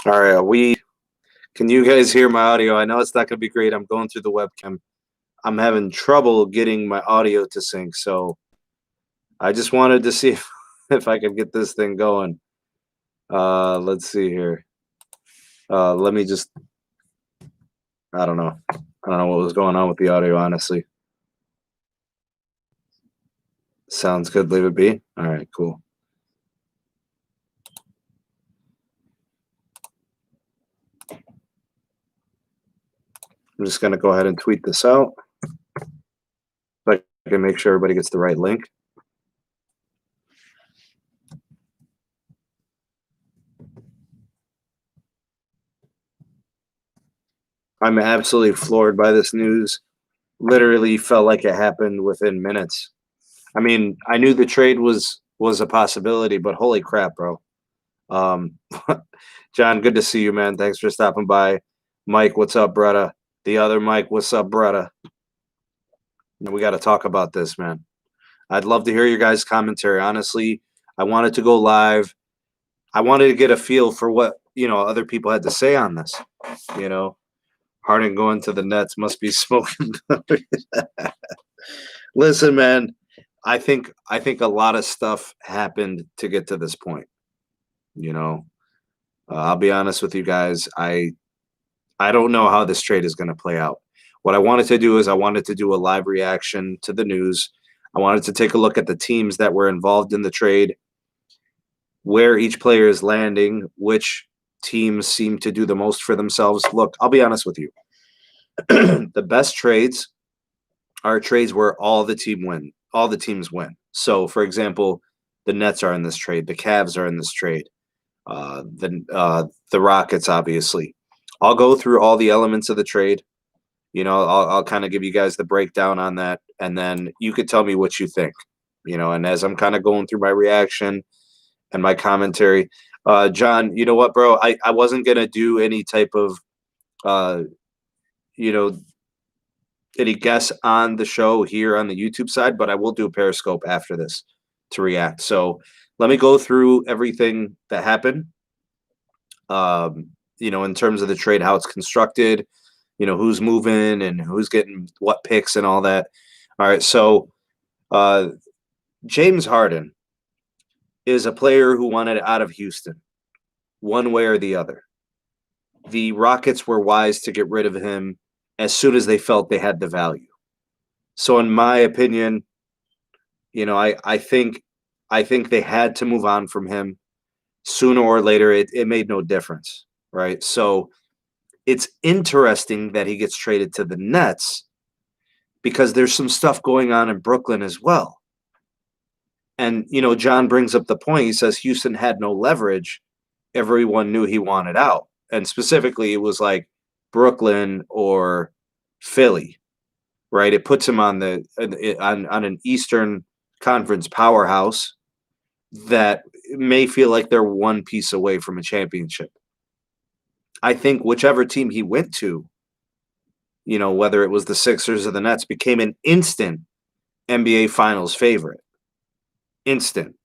All right, can you guys hear my audio? I know it's not going to be great. I'm going through the webcam. I'm having trouble getting my audio to sync, so I just wanted to see if I could get this thing going. Let's see here. Let me just. I don't know. I don't know what was going on with the audio. Honestly, sounds good. Leave it be. All right, cool. I'm just gonna go ahead and tweet this out, so I can make sure everybody gets the right link. I'm absolutely floored by this news. Literally felt like it happened within minutes. I mean, I knew the trade was a possibility, but holy crap, bro. Um, John, good to see you, man. Thanks for stopping by. Mike, what's up, brother? The other Mike, what's up, brother? We got to talk about this, man. I'd love to hear your guys' commentary. Honestly, I wanted to go live. I wanted to get a feel for what other people had to say on this. You know, Harden going to the Nets must be smoking. Listen, man, I think a lot of stuff happened to get to this point. You know, I'll be honest with you guys. I don't know how this trade is going to play out. What I wanted to do is I wanted to do a live reaction to the news. I wanted to take a look at the teams that were involved in the trade, where each player is landing, which teams seem to do the most for themselves. Look, I'll be honest with you. The best trades are trades where all the teams win. So, for example, the Nets are in this trade, the Cavs are in this trade, the Rockets, obviously. I'll go through all the elements of the trade. I'll kind of give you guys the breakdown on that, and then you could tell me what you think. And as I'm kind of going through my reaction and my commentary, John, you know what, bro? I wasn't gonna do any type of uh, you know any guess on the show here on the YouTube side, but I will do a Periscope after this to react. So let me go through everything that happened. In terms of the trade, how it's constructed, who's moving and who's getting what picks and all that. All right, so uh, James Harden is a player who wanted out of Houston, one way or the other. The Rockets were wise to get rid of him as soon as they felt they had the value. So, in my opinion, I think they had to move on from him sooner or later. It made no difference, right? So it's interesting that he gets traded to the Nets because there's some stuff going on in Brooklyn as well. And, John brings up the point. He says Houston had no leverage. Everyone knew he wanted out. And specifically, it was like Brooklyn or Philly, right? It puts him on on an Eastern Conference powerhouse that may feel like they're one piece away from a championship. I think whichever team he went to, whether it was the Sixers or the Nets, became an instant NBA Finals favorite. Instant.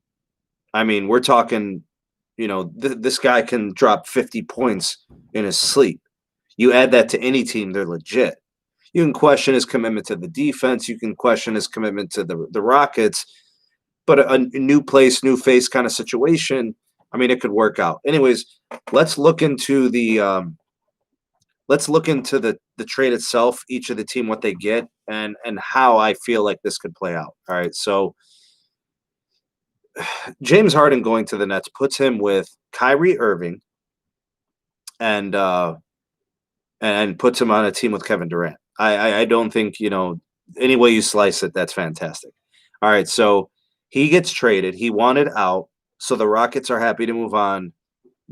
I mean, we're talking, this guy can drop 50 points in his sleep. You add that to any team, they're legit. You can question his commitment to the defense. You can question his commitment to the Rockets. But a new place, new face kind of situation, I mean, it could work out. Anyways, let's look into the trade itself, each of the team, what they get, and how I feel like this could play out. All right, so James Harden going to the Nets puts him with Kyrie Irving and puts him on a team with Kevin Durant. I don't think, any way you slice it, that's fantastic. All right, so he gets traded. He wanted out, so the Rockets are happy to move on.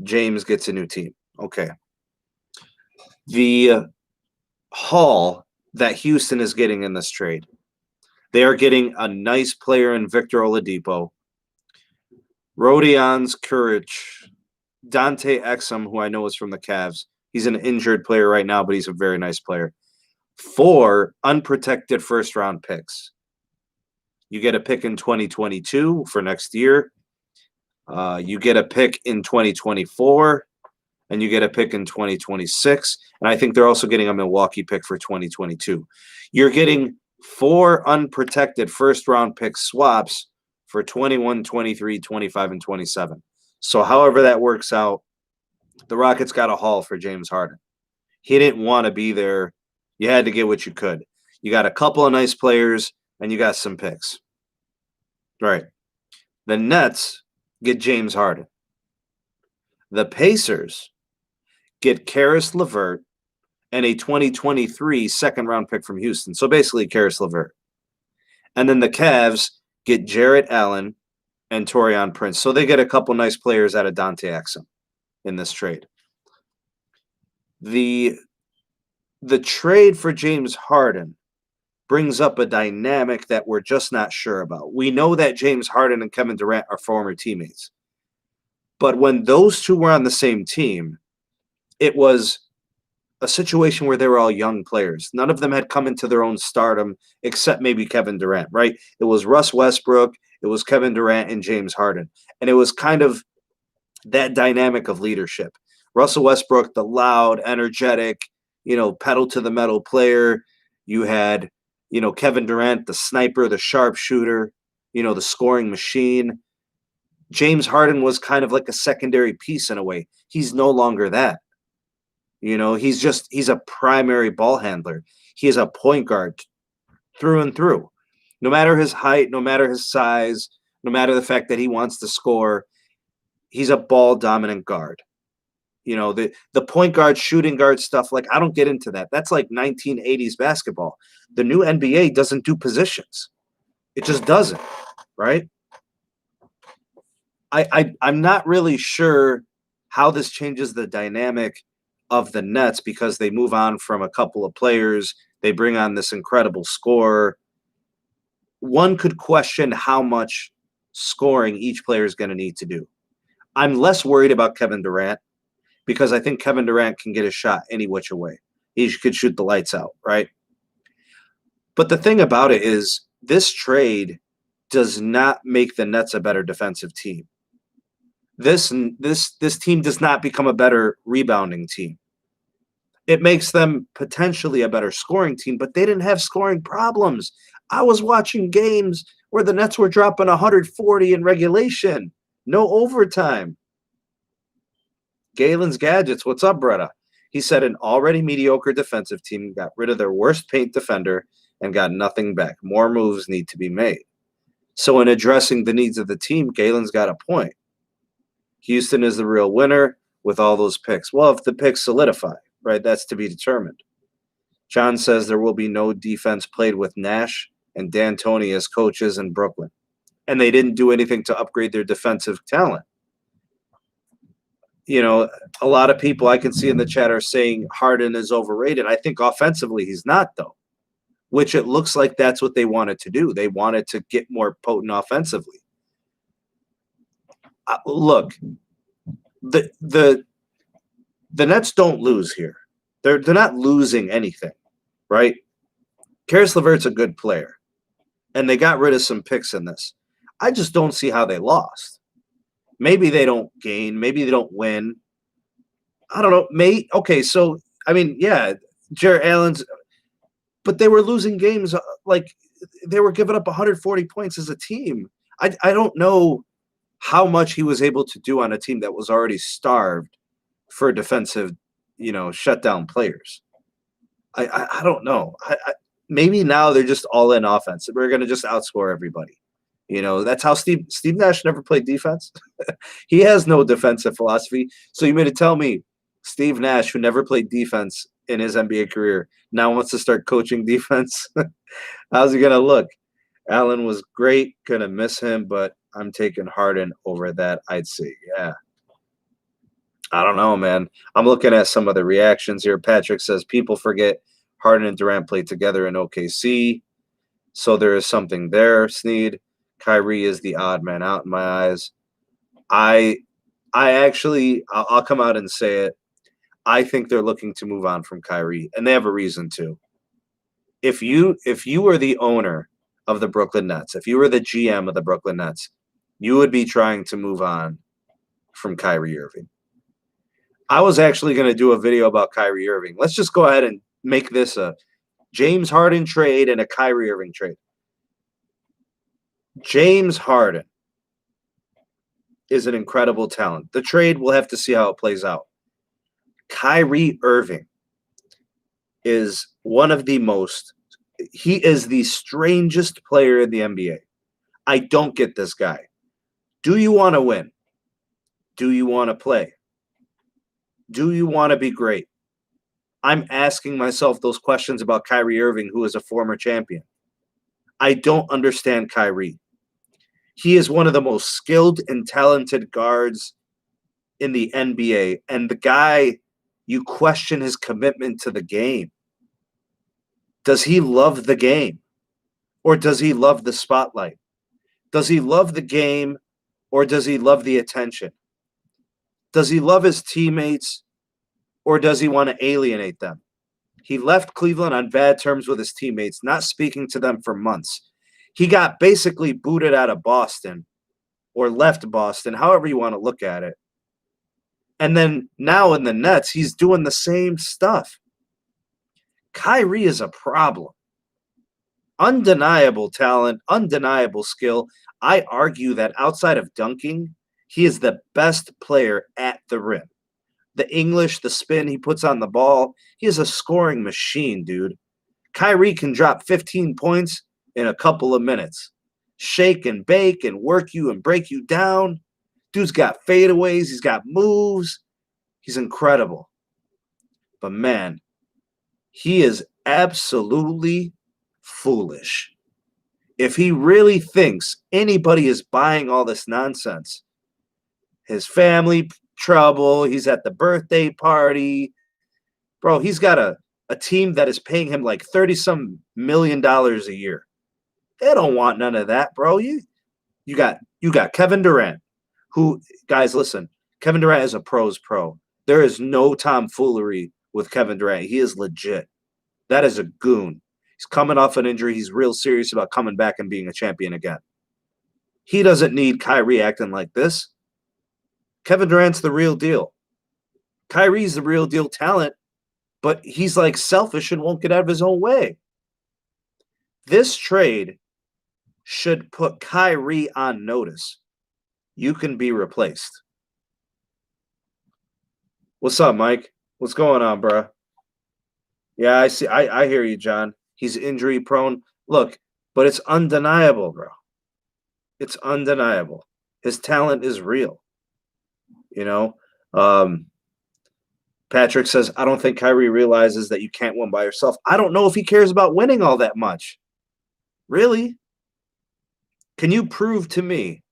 James gets a new team. Okay. The haul that Houston is getting in this trade, they are getting a nice player in Victor Oladipo, Rodions Courage, Dante Exum, who I know is from the Cavs. He's an injured player right now, but he's a very nice player. 4 unprotected first-round picks. You get a pick in 2022 for next year. You get a pick in 2024, and you get a pick in 2026. And I think they're also getting a Milwaukee pick for 2022. You're getting 4 unprotected first-round pick swaps for 21, 23, 25, and 27. So however that works out, the Rockets got a haul for James Harden. He didn't want to be there. You had to get what you could. You got a couple of nice players, and you got some picks. Right. The Nets get James Harden. The Pacers get Karis LeVert and a 2023 second-round pick from Houston. So basically, Karis LeVert. And then the Cavs get Jarrett Allen and Taurean Prince. So they get a couple nice players out of Dante Exum in this trade. The trade for James Harden brings up a dynamic that we're just not sure about. We know that James Harden and Kevin Durant are former teammates. But when those two were on the same team, it was a situation where they were all young players. None of them had come into their own stardom except maybe Kevin Durant, right? It was Russ Westbrook, it was Kevin Durant, and James Harden. And it was kind of that dynamic of leadership. Russell Westbrook, the loud, energetic, pedal to the metal player. You had, Kevin Durant, the sniper, the sharpshooter, the scoring machine. James Harden was kind of like a secondary piece in a way. He's no longer that. He's a primary ball handler. He is a point guard through and through. No matter his height, no matter his size, no matter the fact that he wants to score, he's a ball dominant guard. The point guard, shooting guard stuff, like I don't get into that. That's like 1980s basketball. The new NBA doesn't do positions. It just doesn't, right? I'm not really sure how this changes the dynamic of the Nets because they move on from a couple of players. They bring on this incredible scorer. One could question how much scoring each player is going to need to do. I'm less worried about Kevin Durant because I think Kevin Durant can get a shot any which way. He could shoot the lights out, right? But the thing about it is this trade does not make the Nets a better defensive team. This team does not become a better rebounding team. It makes them potentially a better scoring team, but they didn't have scoring problems. I was watching games where the Nets were dropping 140 in regulation. No overtime. Galen's Gadgets, what's up, Bretta? He said an already mediocre defensive team got rid of their worst paint defender and got nothing back. More moves need to be made. So in addressing the needs of the team, Galen's got a point. Houston is the real winner with all those picks. Well, if the picks solidify, right, that's to be determined. John says there will be no defense played with Nash and D'Antoni as coaches in Brooklyn. And they didn't do anything to upgrade their defensive talent. A lot of people I can see in the chat are saying Harden is overrated. I think offensively he's not, though, which it looks like that's what they wanted to do. They wanted to get more potent offensively. Look, the Nets don't lose here. They're not losing anything, right? Karis LeVert's a good player, and they got rid of some picks in this. I just don't see how they lost. Maybe they don't gain. Maybe they don't win. I don't know. Okay, so, Jarrett Allen's – but they were losing games. Like, they were giving up 140 points as a team. I don't know how much he was able to do on a team that was already starved for defensive, shutdown players. I don't know. Maybe now they're just all in offense. We're going to just outscore everybody. That's how Steve Nash never played defense. He has no defensive philosophy. So you mean to tell me Steve Nash, who never played defense in his NBA career, now wants to start coaching defense? How's he going to look? Allen was great. Going to miss him, but I'm taking Harden over that, I'd say. Yeah. I don't know, man. I'm looking at some of the reactions here. Patrick says people forget Harden and Durant played together in OKC. So there is something there, Sneed. Kyrie is the odd man out in my eyes. I'll come out and say it. I think they're looking to move on from Kyrie, and they have a reason to. If you were the owner of the Brooklyn Nets, if you were the GM of the Brooklyn Nets, you would be trying to move on from Kyrie Irving. I was actually going to do a video about Kyrie Irving. Let's just go ahead and make this a James Harden trade and a Kyrie Irving trade. James Harden is an incredible talent. The trade, we'll have to see how it plays out. Kyrie Irving is one of the most, he is the strangest player in the NBA. I don't get this guy. Do you want to win? Do you want to play? Do you want to be great? I'm asking myself those questions about Kyrie Irving, who is a former champion. I don't understand Kyrie. He is one of the most skilled and talented guards in the NBA. And the guy, you question his commitment to the game. Does he love the game? Or does he love the spotlight? Does he love the game? Or does he love the attention? Does he love his teammates? Or does he want to alienate them? He left Cleveland on bad terms with his teammates, not speaking to them for months. He got basically booted out of Boston or left Boston, however you want to look at it. And then now in the Nets, he's doing the same stuff. Kyrie is a problem. Undeniable talent, undeniable skill. I argue that outside of dunking, he is the best player at the rim. The English, the spin he puts on the ball, he is a scoring machine, dude. Kyrie can drop 15 points in a couple of minutes. Shake and bake and work you and break you down. Dude's got fadeaways. He's got moves. He's incredible. But man, he is absolutely foolish. If he really thinks anybody is buying all this nonsense, his family trouble, he's at the birthday party. Bro, he's got a team that is paying him like $30-some million a year. They don't want none of that, bro. You got Kevin Durant, who, guys, listen, Kevin Durant is a pro's pro. There is no tomfoolery with Kevin Durant. He is legit. That is a goon. He's coming off an injury. He's real serious about coming back and being a champion again. He doesn't need Kyrie acting like this. Kevin Durant's the real deal. Kyrie's the real deal talent, but he's like selfish and won't get out of his own way. This trade should put Kyrie on notice. You can be replaced. What's up, Mike? What's going on, bro? Yeah, I see. I hear you, John. He's injury prone. Look, but it's undeniable, bro. It's undeniable. His talent is real. You know, Patrick says, I don't think Kyrie realizes that you can't win by yourself. I don't know if he cares about winning all that much. Really? Can you prove to me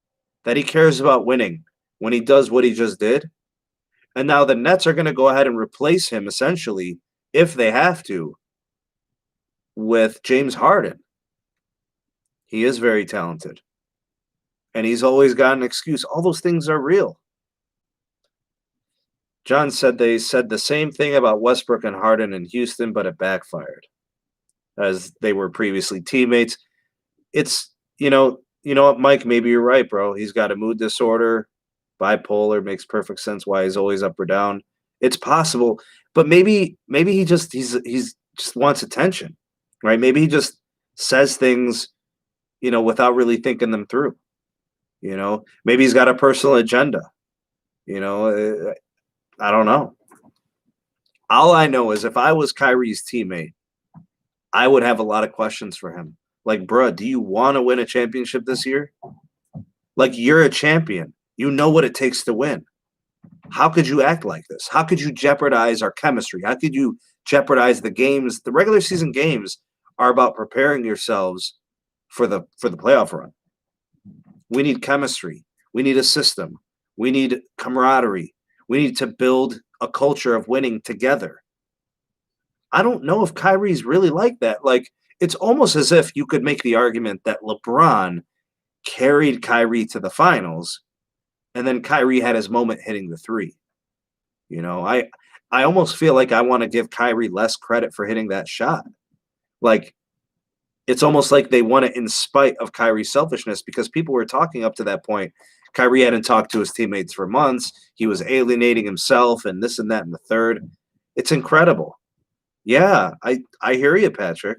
that he cares about winning when he does what he just did? And now the Nets are going to go ahead and replace him, essentially, if they have to, with James Harden. He is very talented. And he's always got an excuse. All those things are real. John said they said the same thing about Westbrook and Harden in Houston, but it backfired, as they were previously teammates. It's, you know what, Mike, maybe you're right, bro. He's got a mood disorder, bipolar, makes perfect sense why he's always up or down. It's possible, but maybe he just just wants attention, right? Maybe he just says things, without really thinking them through. Maybe he's got a personal agenda. I don't know. All I know is if I was Kyrie's teammate, I would have a lot of questions for him. Like, bruh, do you want to win a championship this year? Like, you're a champion. You know what it takes to win. How could you act like this? How could you jeopardize our chemistry? How could you jeopardize the games? The regular season games are about preparing yourselves for the playoff run. We need chemistry. We need a system. We need camaraderie. We need to build a culture of winning together. I don't know if Kyrie's really like that. Like, it's almost as if you could make the argument that LeBron carried Kyrie to the finals, and then Kyrie had his moment hitting the three. I almost feel like I want to give Kyrie less credit for hitting that shot. Like, it's almost like they won it in spite of Kyrie's selfishness, because people were talking up to that point, Kyrie hadn't talked to his teammates for months. He was alienating himself and this and that and the third. It's incredible. Yeah, I hear you, Patrick.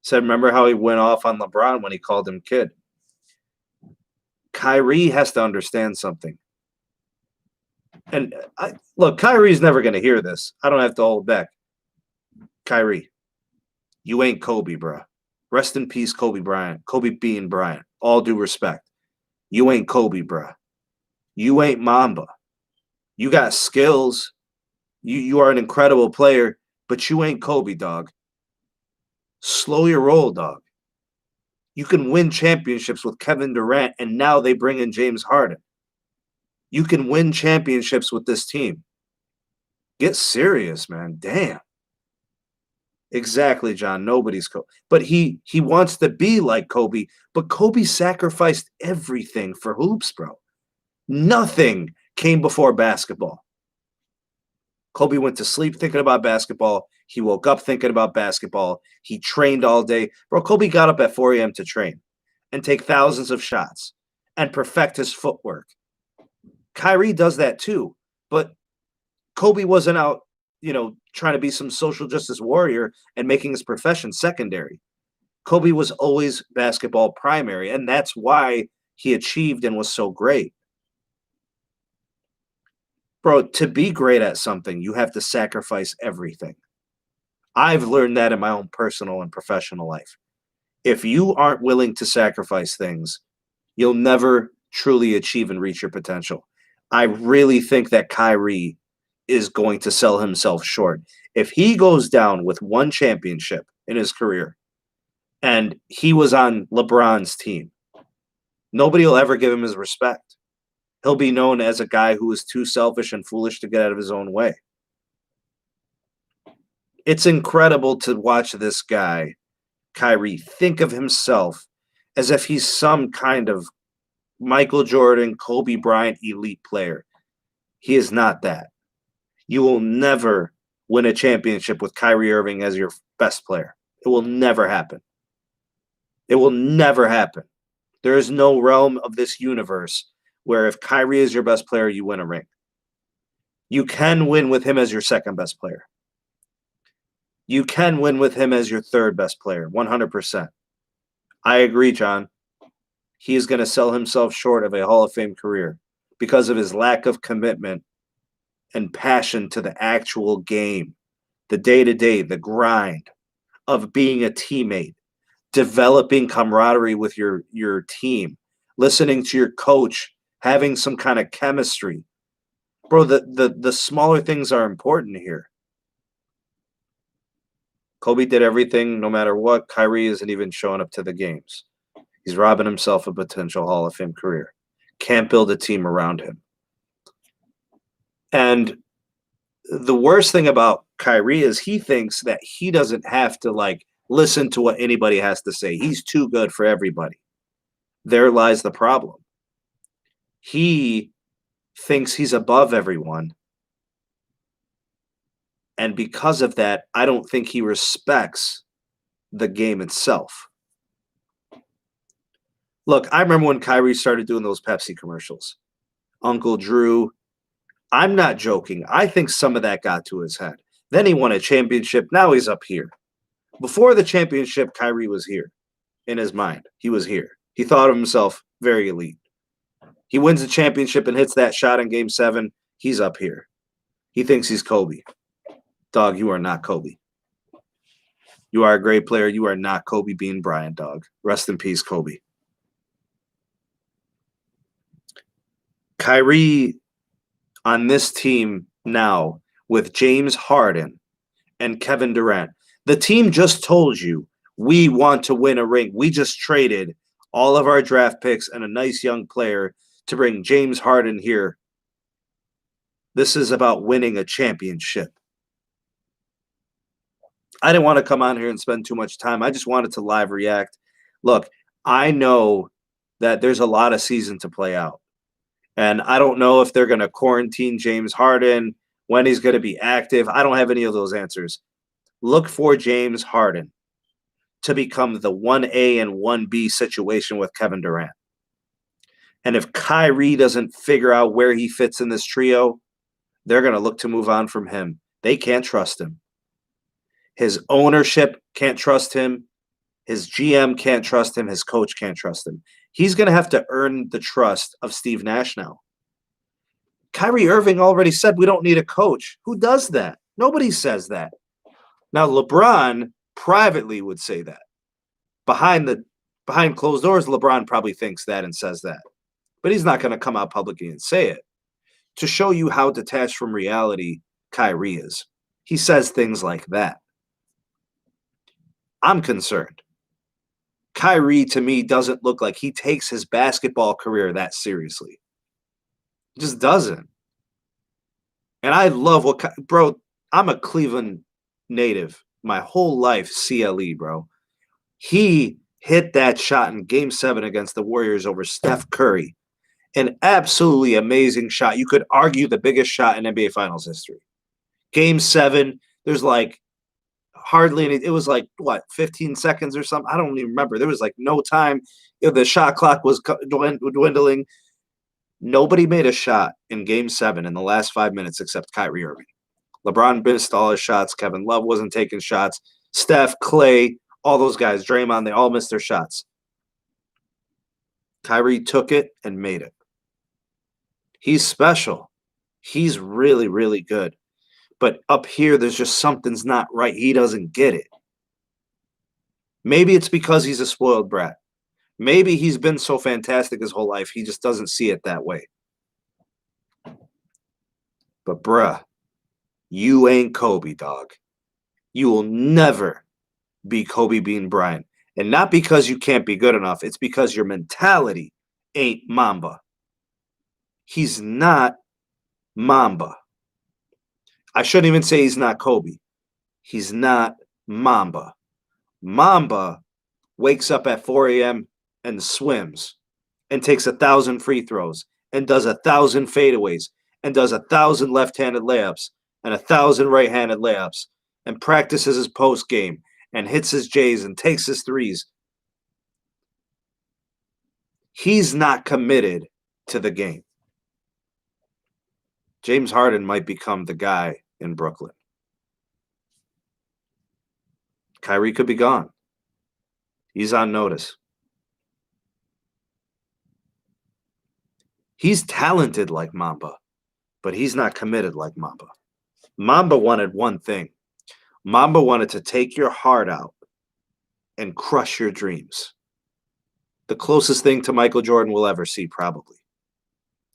Said, remember how he went off on LeBron when he called him kid? Kyrie has to understand something. And look, Kyrie's never going to hear this. I don't have to hold back. Kyrie, you ain't Kobe, bro. Rest in peace, Kobe Bryant. Kobe being Bryant. All due respect. You ain't Kobe, bro. You ain't Mamba. You got skills. You are an incredible player, but you ain't Kobe, dog. Slow your roll, dog. You can win championships with Kevin Durant, and now they bring in James Harden. You can win championships with this team. Get serious, man. Damn. Exactly, John. Nobody's Kobe. But he wants to be like Kobe, but Kobe sacrificed everything for hoops, bro. Nothing came before basketball. Kobe went to sleep thinking about basketball. He woke up thinking about basketball. He trained all day. Bro, Kobe got up at 4 a.m. to train and take thousands of shots and perfect his footwork. Kyrie does that too. But Kobe wasn't out, trying to be some social justice warrior and making his profession secondary. Kobe was always basketball primary, and that's why he achieved and was so great. Bro, to be great at something, you have to sacrifice everything. I've learned that in my own personal and professional life. If you aren't willing to sacrifice things, you'll never truly achieve and reach your potential. I really think that Kyrie is going to sell himself short. If he goes down with one championship in his career and he was on LeBron's team, nobody will ever give him his respect. He'll be known as a guy who is too selfish and foolish to get out of his own way. It's incredible to watch this guy, Kyrie, think of himself as if he's some kind of Michael Jordan, Kobe Bryant elite player. He is not that. You will never win a championship with Kyrie Irving as your best player. It will never happen. It will never happen. There is no realm of this universe where if Kyrie is your best player, you win a ring. You can win with him as your second best player. You can win with him as your third best player, 100%. I agree, John. He is going to sell himself short of a Hall of Fame career because of his lack of commitment and passion to the actual game, the day-to-day, the grind of being a teammate, developing camaraderie with your team, listening to your coach, having some kind of chemistry. Bro, the smaller things are important here. Kobe did everything no matter what. Kyrie isn't even showing up to the games. He's robbing himself a potential Hall of Fame career. Can't build a team around him. And the worst thing about Kyrie is he thinks that he doesn't have to listen to what anybody has to say. He's too good for everybody. There lies the problem. He thinks he's above everyone. And because of that, I don't think he respects the game itself. Look, I remember when Kyrie started doing those Pepsi commercials. Uncle Drew. I'm not joking. I think some of that got to his head. Then he won a championship. Now he's up here. Before the championship, Kyrie was here in his mind. He was here. He thought of himself very elite. He wins the championship and hits that shot in Game 7. He's up here. He thinks he's Kobe. Dog, you are not Kobe. You are a great player. You are not Kobe Bean Bryant, dog. Rest in peace, Kobe. Kyrie on this team now with James Harden and Kevin Durant. The team just told you we want to win a ring. We just traded all of our draft picks and a nice young player to bring James Harden here. This is about winning a championship. I didn't want to come on here and spend too much time. I just wanted to live react. Look, I know that there's a lot of season to play out. And I don't know if they're going to quarantine James Harden, when he's going to be active. I don't have any of those answers. Look for James Harden to become the 1A and 1B situation with Kevin Durant. And if Kyrie doesn't figure out where he fits in this trio, they're going to look to move on from him. They can't trust him. His ownership can't trust him. His GM can't trust him. His coach can't trust him. He's going to have to earn the trust of Steve Nash now. Kyrie Irving already said we don't need a coach. Who does that? Nobody says that. Now, LeBron privately would say that. Behind closed doors, LeBron probably thinks that and says that. But he's not going to come out publicly and say it. To show you how detached from reality Kyrie is, he says things like that. I'm concerned. Kyrie, to me, doesn't look like he takes his basketball career that seriously. He just doesn't. And I love bro, I'm a Cleveland native. My whole life, CLE, bro. He hit that shot in Game 7 against the Warriors over Steph Curry. An absolutely amazing shot. You could argue the biggest shot in NBA Finals history. Game 7, there's like hardly any. It was like, what, 15 seconds or something? I don't even remember. There was like no time. The shot clock was dwindling. Nobody made a shot in Game 7 in the last 5 minutes except Kyrie Irving. LeBron missed all his shots. Kevin Love wasn't taking shots. Steph, Clay, all those guys, Draymond, they all missed their shots. Kyrie took it and made it. He's special. He's really, really good. But up here, there's just something's not right. He doesn't get it. Maybe it's because he's a spoiled brat. Maybe he's been so fantastic his whole life, he just doesn't see it that way. But bruh, you ain't Kobe, dog. You will never be Kobe Bean Bryant. And not because you can't be good enough. It's because your mentality ain't Mamba. He's not Mamba. I shouldn't even say he's not Kobe. He's not Mamba. Mamba wakes up at 4 a.m. and swims and takes 1,000 free throws and does 1,000 fadeaways and does 1,000 left-handed layups and 1,000 right-handed layups and practices his post game and hits his J's and takes his threes. He's not committed to the game. James Harden might become the guy in Brooklyn. Kyrie could be gone. He's on notice. He's talented like Mamba, but he's not committed like Mamba. Mamba wanted one thing. Mamba wanted to take your heart out and crush your dreams. The closest thing to Michael Jordan we'll ever see, probably.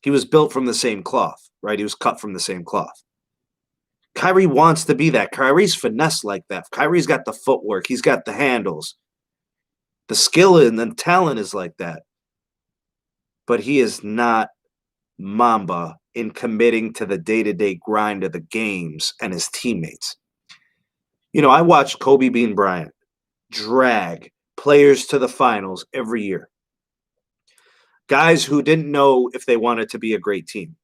He was built from the same cloth, right? He was cut from the same cloth. Kyrie wants to be that. Kyrie's finesse like that. Kyrie's got the footwork. He's got the handles. The skill and the talent is like that. But he is not Mamba in committing to the day-to-day grind of the games and his teammates. You know, I watched Kobe Bean Bryant drag players to the finals every year. Guys who didn't know if they wanted to be a great team.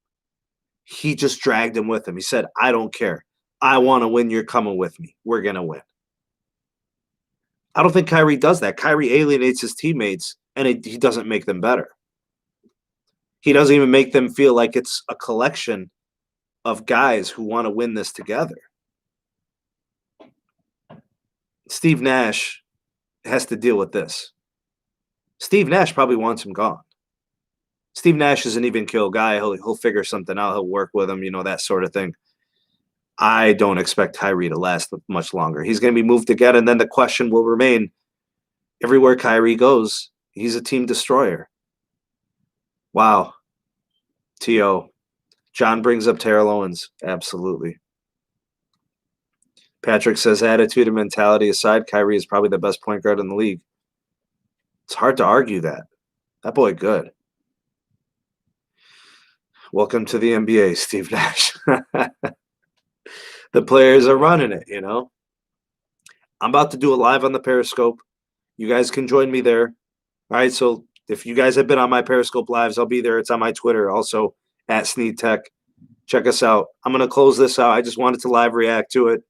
He just dragged them with him. He said, I don't care. I want to win. You're coming with me. We're going to win. I don't think Kyrie does that. Kyrie alienates his teammates, and he doesn't make them better. He doesn't even make them feel like it's a collection of guys who want to win this together. Steve Nash has to deal with this. Steve Nash probably wants him gone. Steve Nash is an even kill guy. He'll figure something out. He'll work with him, you know, that sort of thing. I don't expect Kyrie to last much longer. He's going to be moved again, and then the question will remain, everywhere Kyrie goes, he's a team destroyer. Wow. T.O. John brings up Terrell Owens. Absolutely. Patrick says, attitude and mentality aside, Kyrie is probably the best point guard in the league. It's hard to argue that. That boy good. Welcome to the NBA, Steve Nash. The players are running it, you know. I'm about to do a live on the Periscope. You guys can join me there. All right, so if you guys have been on my Periscope lives, I'll be there. It's on my Twitter, also at Sneed Tech. Check us out. I'm going to close this out. I just wanted to live react to it.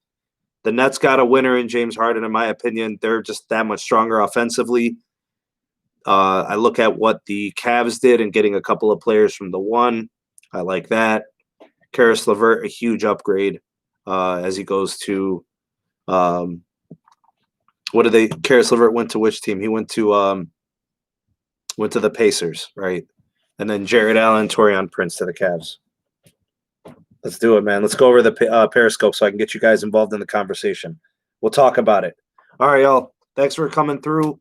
The Nets got a winner in James Harden, in my opinion. They're just that much stronger offensively. I look at what the Cavs did and getting a couple of players from the 1. I like that. Karis LeVert, a huge upgrade as he goes to what did they? Karis LeVert went to which team? He went to the Pacers, right? And then Jared Allen, Taurean Prince to the Cavs. Let's do it, man. Let's go over the Periscope so I can get you guys involved in the conversation. We'll talk about it. All right, y'all. Thanks for coming through.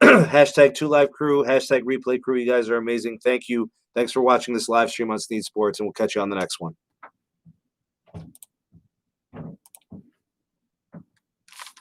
Hashtag 2Live Crew, hashtag Replay Crew. You guys are amazing. Thank you. Thanks for watching this live stream on Sneed Sports, and we'll catch you on the next one.